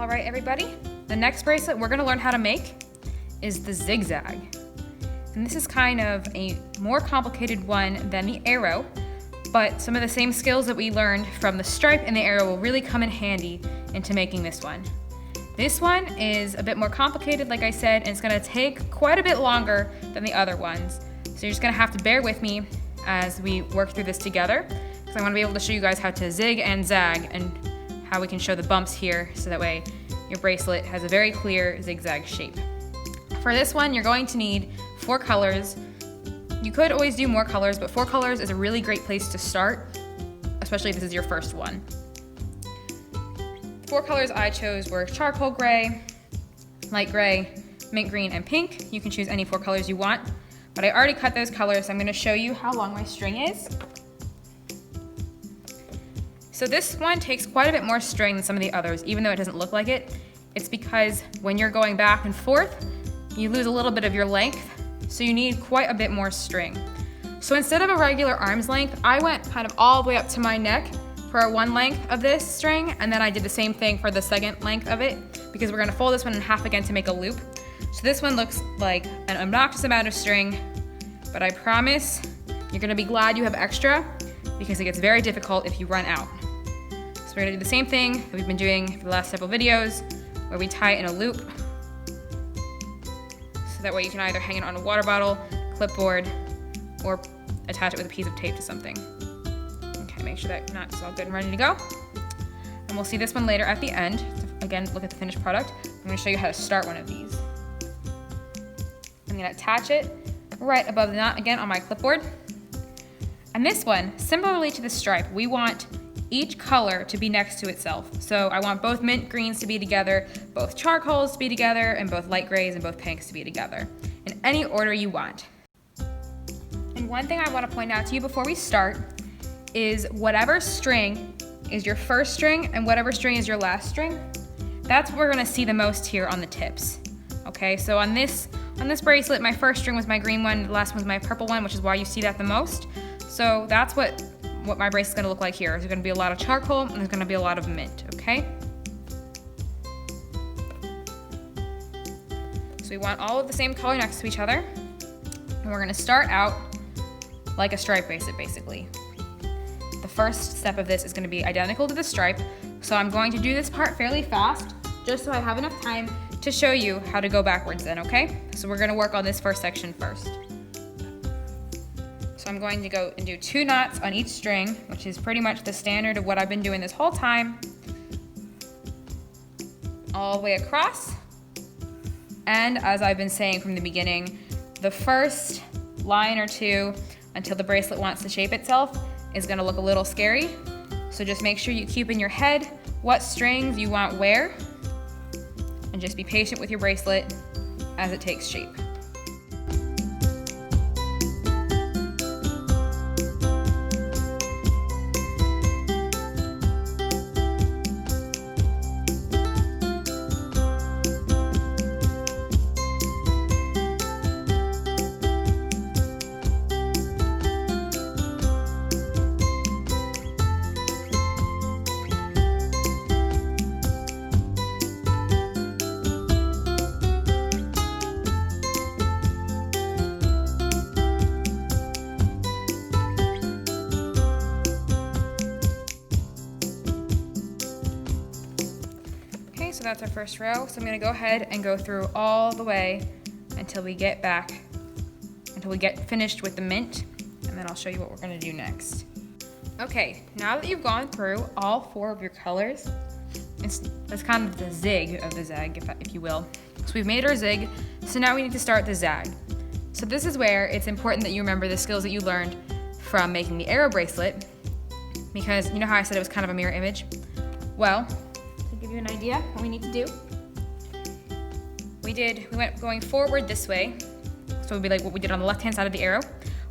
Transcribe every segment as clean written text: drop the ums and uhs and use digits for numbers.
All right, everybody, the next bracelet we're gonna learn how to make is the Zig-Zag. And this is kind of a more complicated one than the arrow, but some of the same skills that we learned from the stripe and the arrow will really come in handy into making this one. This one is a bit more complicated, like I said, and it's gonna take quite a bit longer than the other ones. So you're just gonna have to bear with me as we work through this together, because I wanna be able to show you guys how to zig and zag and how we can show the bumps here so that way your bracelet has a very clear zigzag shape. For this one, you're going to need 4 colors. You could always do more colors, but 4 colors is a really great place to start, especially if this is your first one. 4 colors I chose were charcoal gray, light gray, mint green, and pink. You can choose any 4 colors you want, but I already cut those colors, so I'm gonna show you how long my string is. So this one takes quite a bit more string than some of the others, even though it doesn't look like it. It's because when you're going back and forth, you lose a little bit of your length, so you need quite a bit more string. So instead of a regular arm's length, I went kind of all the way up to my neck for one length of this string, and then I did the same thing for the second length of it, because we're gonna fold this one in half again to make a loop. So this one looks like an obnoxious amount of string, but I promise you're gonna be glad you have extra, because it gets very difficult if you run out. So we're gonna do the same thing that we've been doing for the last several videos, where we tie it in a loop. So that way you can either hang it on a water bottle, clipboard, or attach it with a piece of tape to something. Okay, make sure that knot is all good and ready to go. And we'll see this one later at the end. To, again, look at the finished product. I'm gonna show you how to start one of these. I'm gonna attach it right above the knot again on my clipboard. And this one, similarly to the stripe, we want each color to be next to itself. So I want both mint greens to be together, both charcoals to be together, and both light grays and both pinks to be together, in any order you want. And one thing I want to point out to you before we start is whatever string is your first string and whatever string is your last string, that's what we're gonna see the most here on the tips. Okay, so on this bracelet, my first string was my green one, the last one was my purple one, which is why you see that the most. So that's what my bracelet's gonna look like here. There's gonna be a lot of charcoal and there's gonna be a lot of mint, okay? So we want all of the same color next to each other. And we're gonna start out like a stripe bracelet, basically. The first step of this is gonna be identical to the stripe. So I'm going to do this part fairly fast, just so I have enough time to show you how to go backwards then, okay? So we're gonna work on this first section first. So I'm going to go and do 2 knots on each string, which is pretty much the standard of what I've been doing this whole time. All the way across. And as I've been saying from the beginning, the first line or 2 until the bracelet wants to shape itself is gonna look a little scary. So just make sure you keep in your head what strings you want where, and just be patient with your bracelet as it takes shape. So that's our first row. So I'm gonna go ahead and go through all the way until we get finished with the mint, and then I'll show you what we're gonna do next. Okay, now that you've gone through all 4 of your colors, that's kind of the zig of the zag, if you will. So we've made our zig, so now we need to start the zag. So this is where it's important that you remember the skills that you learned from making the arrow bracelet, because you know how I said it was kind of a mirror image? Well, give you an idea what we need to do. We went going forward this way, so it would be like what we did on the left-hand side of the arrow.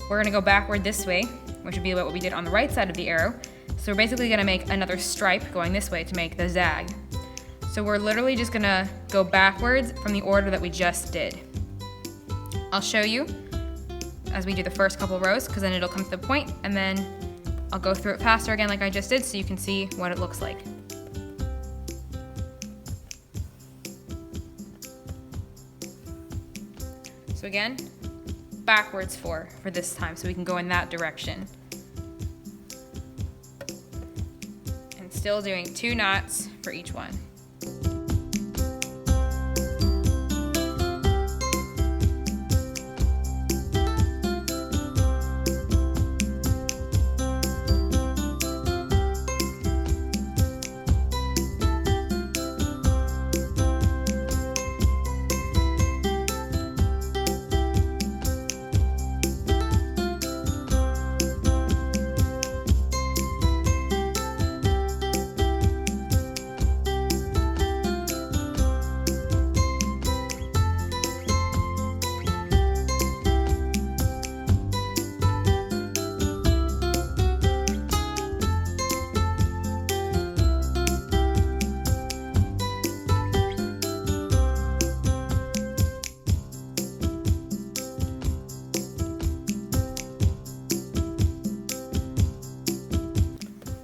We're gonna go backward this way, which would be what we did on the right side of the arrow. So we're basically gonna make another stripe going this way to make the zag. So we're literally just gonna go backwards from the order that we just did. I'll show you as we do the first couple rows, because then it'll come to the point, and then I'll go through it faster again like I just did so you can see what it looks like. So again, backwards 4 for this time, so we can go in that direction. And still doing 2 knots for each one.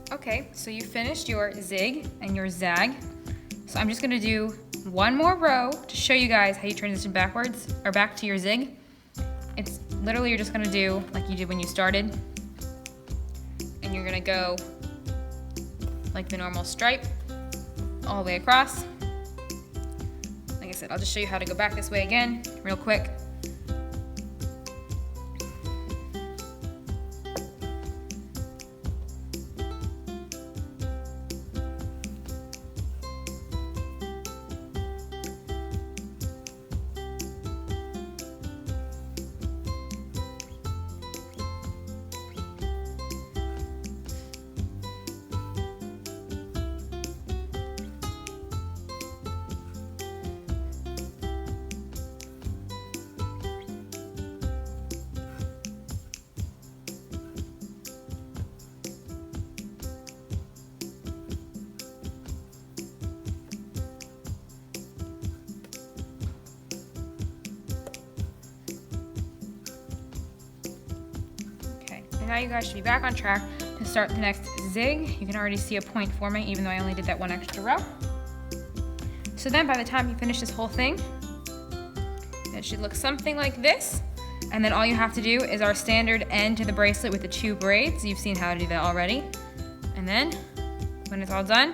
Okay, so you finished your zig and your zag. So I'm just gonna do one more row to show you guys how you transition backwards or back to your zig. It's literally, you're just gonna do like you did when you started. And you're gonna go like the normal stripe all the way across. Like I said, I'll just show you how to go back this way again, real quick. Now you guys should be back on track to start the next zig. You can already see a point forming even though I only did that one extra row. So then by the time you finish this whole thing, it should look something like this. And then all you have to do is our standard end to the bracelet with the 2 braids. You've seen how to do that already. And then when it's all done,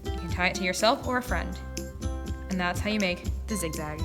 you can tie it to yourself or a friend. And that's how you make the zigzag.